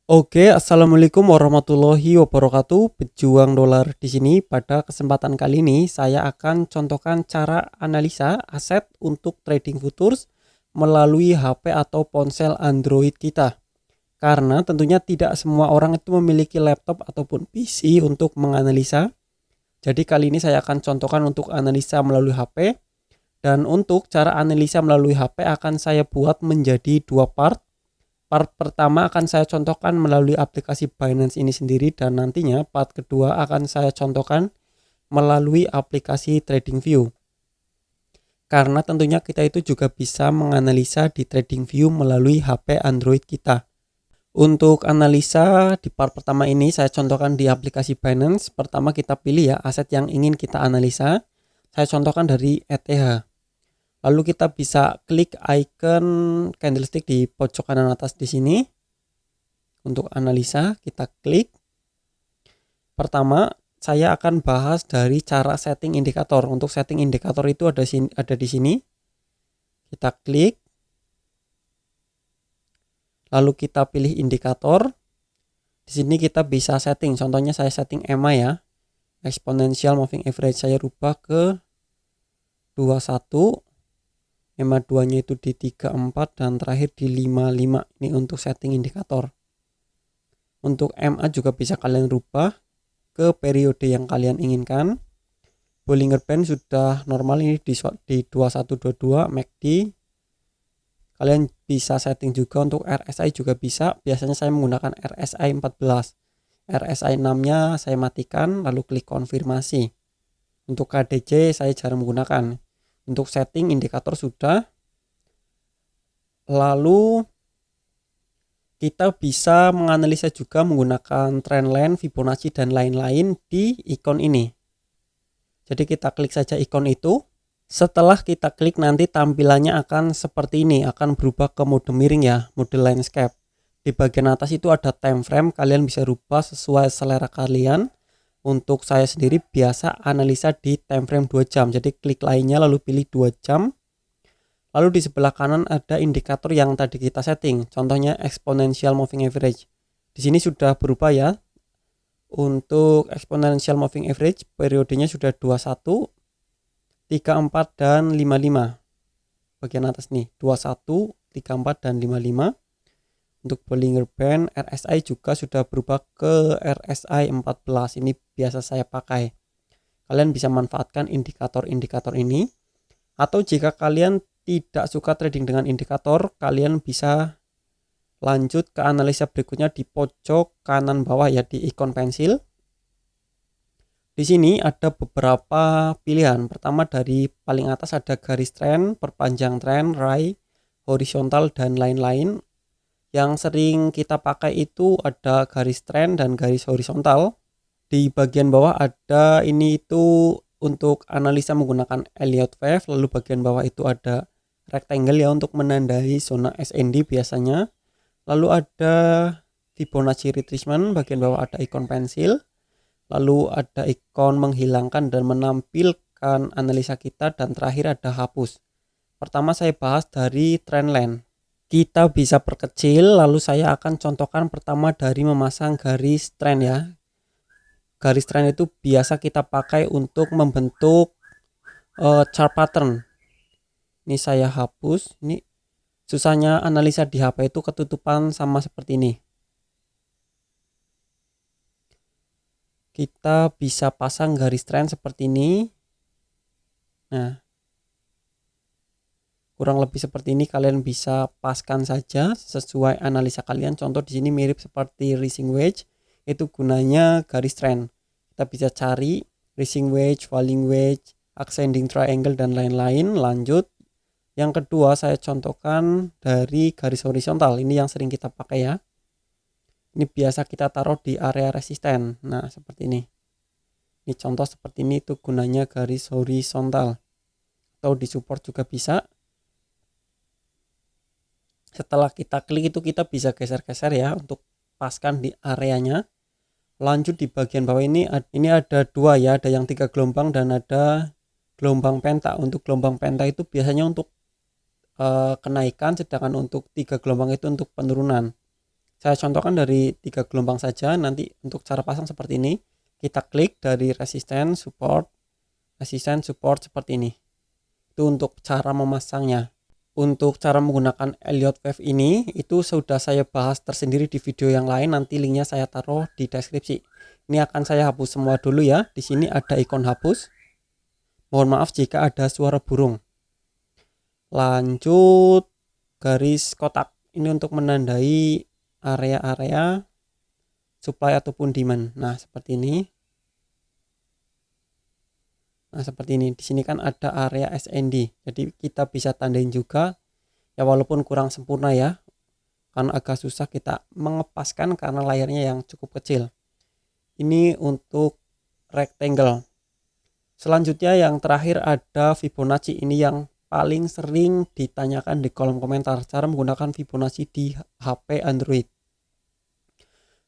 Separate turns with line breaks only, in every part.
Oke, assalamualaikum warahmatullahi wabarakatuh. Pejuang dolar di sini. Pada kesempatan kali ini, saya akan contohkan cara analisa aset untuk trading futures melalui HP atau ponsel Android kita. Karena tentunya tidak semua orang itu memiliki laptop ataupun PC untuk menganalisa. Jadi kali ini saya akan contohkan untuk analisa melalui HP. Dan untuk cara analisa melalui HP akan saya buat menjadi dua part. Part pertama akan saya contohkan melalui aplikasi Binance ini sendiri, dan nantinya part kedua akan saya contohkan melalui aplikasi TradingView. Karena tentunya kita itu juga bisa menganalisa di TradingView melalui HP Android kita. Untuk analisa di part pertama ini saya contohkan di aplikasi Binance. Pertama kita pilih ya aset yang ingin kita analisa. Saya contohkan dari ETH. Lalu kita bisa klik icon candlestick di pojok kanan atas di sini. Untuk analisa kita klik. Pertama, saya akan bahas dari cara setting indikator. Untuk setting indikator itu ada di sini. Kita klik. Lalu kita pilih indikator. Di sini kita bisa setting. Contohnya saya setting EMA ya. Exponential Moving Average saya rubah ke 21. EMA 2-nya itu di 34 dan terakhir di 55. Ini untuk setting indikator. Untuk MA juga bisa kalian rubah ke periode yang kalian inginkan. Bollinger Band sudah normal ini di 2122 MACD. Kalian bisa setting juga untuk RSI juga bisa. Biasanya saya menggunakan RSI 14. RSI 6-nya saya matikan lalu klik konfirmasi. Untuk KDJ saya jarang menggunakan. Untuk setting indikator sudah. Lalu kita bisa menganalisa juga menggunakan trendline, Fibonacci dan lain-lain di ikon ini. Jadi kita klik saja ikon itu. Setelah kita klik nanti tampilannya akan seperti ini, akan berubah ke mode miring ya, mode landscape. Di bagian atas itu ada time frame, kalian bisa rubah sesuai selera kalian. Untuk saya sendiri biasa analisa di time frame 2 jam. Jadi klik lainnya lalu pilih 2 jam. Lalu di sebelah kanan ada indikator yang tadi kita setting, contohnya exponential moving average. Di sini sudah berubah ya. Untuk exponential moving average periodenya sudah 21, 34 dan 55. Bagian atas nih 21, 34 dan 55. Untuk Bollinger Band RSI juga sudah berubah ke RSI 14. Ini biasa saya pakai. Kalian bisa manfaatkan indikator-indikator ini. Atau jika kalian tidak suka trading dengan indikator, kalian bisa lanjut ke analisa berikutnya di pojok kanan bawah ya, di ikon pensil. Di sini ada beberapa pilihan. Pertama dari paling atas ada garis trend, perpanjang trend, RSI, horizontal dan lain-lain. Yang sering kita pakai itu ada garis trend dan garis horizontal. Di bagian bawah ada ini itu untuk analisa menggunakan Elliott Wave. Lalu bagian bawah itu ada rectangle ya untuk menandai zona SND biasanya. Lalu ada Fibonacci retracement, bagian bawah ada ikon pensil. Lalu ada ikon menghilangkan dan menampilkan analisa kita, dan terakhir ada hapus. Pertama saya bahas dari trendline. Kita bisa perkecil, lalu saya akan contohkan pertama dari memasang garis trend ya. Garis trend itu biasa kita pakai untuk membentuk chart pattern. Ini saya hapus. Ini susahnya analisa di HP itu ketutupan sama seperti ini. Kita bisa pasang garis trend seperti ini. Nah, kurang lebih seperti ini, kalian bisa paskan saja sesuai analisa kalian. Contoh di sini mirip seperti rising wedge, itu gunanya garis trend. Kita bisa cari rising wedge, falling wedge, ascending triangle dan lain-lain. Lanjut. Yang kedua saya contohkan dari garis horizontal. Ini yang sering kita pakai ya. Ini biasa kita taruh di area resisten. Nah, seperti ini. Ini contoh seperti ini, itu gunanya garis horizontal. Atau di support juga bisa. Setelah kita klik itu kita bisa geser-geser ya untuk paskan di areanya. Lanjut di bagian bawah ini ada dua ya, ada yang 3 gelombang dan ada gelombang penta. Untuk gelombang penta itu biasanya untuk kenaikan, sedangkan untuk 3 gelombang itu untuk penurunan. Saya contohkan dari 3 gelombang saja. Nanti untuk cara pasang seperti ini, kita klik dari resisten support seperti ini. Itu untuk cara memasangnya. Untuk cara menggunakan Elliott Wave ini itu sudah saya bahas tersendiri di video yang lain, nanti linknya saya taruh di deskripsi. Ini akan saya hapus semua dulu ya. Di sini ada ikon hapus. Mohon maaf jika ada suara burung. Lanjut garis kotak. Ini untuk menandai area-area supply ataupun demand. Nah, seperti ini. Di sini kan ada area SND. Jadi kita bisa tandain juga. Ya walaupun kurang sempurna ya. Karena agak susah kita mengepaskan karena layarnya yang cukup kecil. Ini untuk rectangle. Selanjutnya yang terakhir ada Fibonacci. Ini yang paling sering ditanyakan di kolom komentar. Cara menggunakan Fibonacci di HP Android.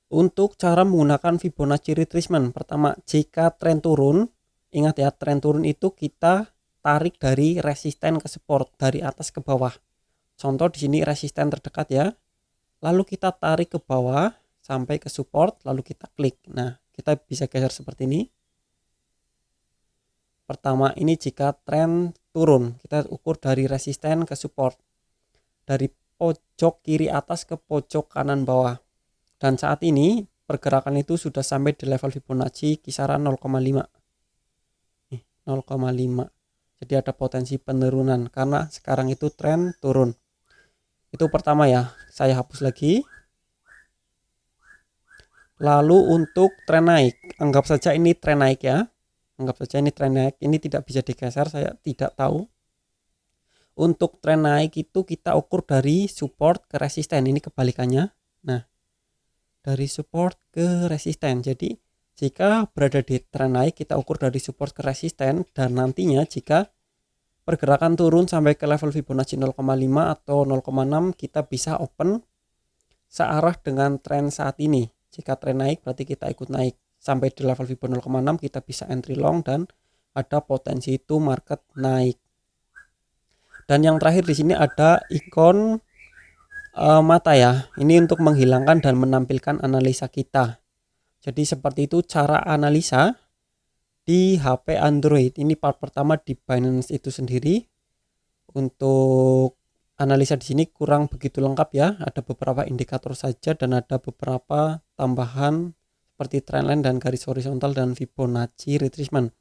Untuk cara menggunakan Fibonacci retracement. Pertama, jika tren turun. Ingat ya, tren turun itu kita tarik dari resisten ke support, dari atas ke bawah. Contoh di sini resisten terdekat ya. Lalu kita tarik ke bawah sampai ke support, lalu kita klik. Nah, kita bisa geser seperti ini. Pertama, ini jika tren turun, kita ukur dari resisten ke support. Dari pojok kiri atas ke pojok kanan bawah. Dan saat ini pergerakan itu sudah sampai di level Fibonacci kisaran 0,5. 0,5. Jadi ada potensi penurunan karena sekarang itu tren turun. Itu pertama ya, saya hapus lagi. Lalu untuk tren naik, anggap saja ini tren naik ya. Anggap saja ini tren naik, ini tidak bisa digeser, saya tidak tahu. Untuk tren naik itu kita ukur dari support ke resisten, ini kebalikannya. Nah, dari support ke resisten. Jadi jika berada di tren naik, kita ukur dari support ke resisten, dan nantinya jika pergerakan turun sampai ke level Fibonacci 0,5 atau 0,6, kita bisa open searah dengan tren saat ini. Jika tren naik berarti kita ikut naik sampai di level Fibonacci 0,6, kita bisa entry long dan ada potensi itu market naik. Dan yang terakhir di sini ada ikon mata ya. Ini untuk menghilangkan dan menampilkan analisa kita. Jadi seperti itu cara analisa di HP Android. Ini part pertama di Binance itu sendiri. Untuk analisa di sini kurang begitu lengkap ya. Ada beberapa indikator saja dan ada beberapa tambahan seperti trendline dan garis horizontal dan Fibonacci retracement.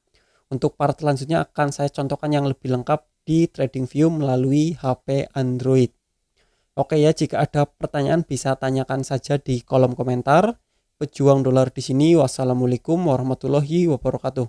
Untuk part selanjutnya akan saya contohkan yang lebih lengkap di TradingView melalui HP Android. Oke ya, jika ada pertanyaan bisa tanyakan saja di kolom komentar. Pejuang dolar di sini. Wassalamualaikum warahmatullahi wabarakatuh.